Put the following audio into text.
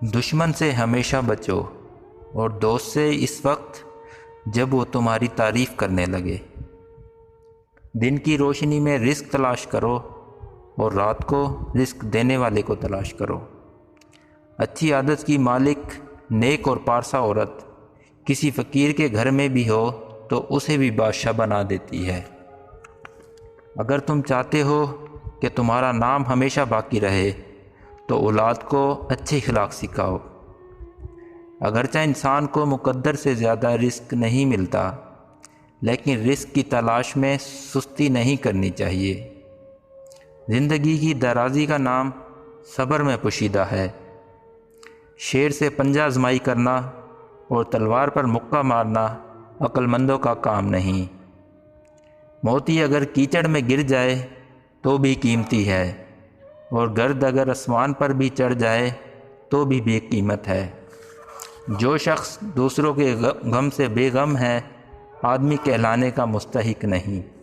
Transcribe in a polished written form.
دشمن سے ہمیشہ بچو اور دوست سے اس وقت جب وہ تمہاری تعریف کرنے لگے۔ دن کی روشنی میں رزق تلاش کرو اور رات کو رزق دینے والے کو تلاش کرو۔ اچھی عادت کی مالک نیک اور پارسا عورت کسی فقیر کے گھر میں بھی ہو تو اسے بھی بادشاہ بنا دیتی ہے۔ اگر تم چاہتے ہو کہ تمہارا نام ہمیشہ باقی رہے تو اولاد کو اچھے اخلاق سکھاؤ۔ اگرچہ انسان کو مقدر سے زیادہ رزق نہیں ملتا، لیکن رزق کی تلاش میں سستی نہیں کرنی چاہیے۔ زندگی کی درازی کا نام صبر میں پوشیدہ ہے۔ شیر سے پنجہ آزمائی کرنا اور تلوار پر مکہ مارنا عقل مندوں کا کام نہیں۔ موتی اگر کیچڑ میں گر جائے تو بھی قیمتی ہے، اور گرد اگر آسمان پر بھی چڑھ جائے تو بھی بے قیمت ہے۔ جو شخص دوسروں کے غم سے بے غم ہے، آدمی کہلانے کا مستحق نہیں۔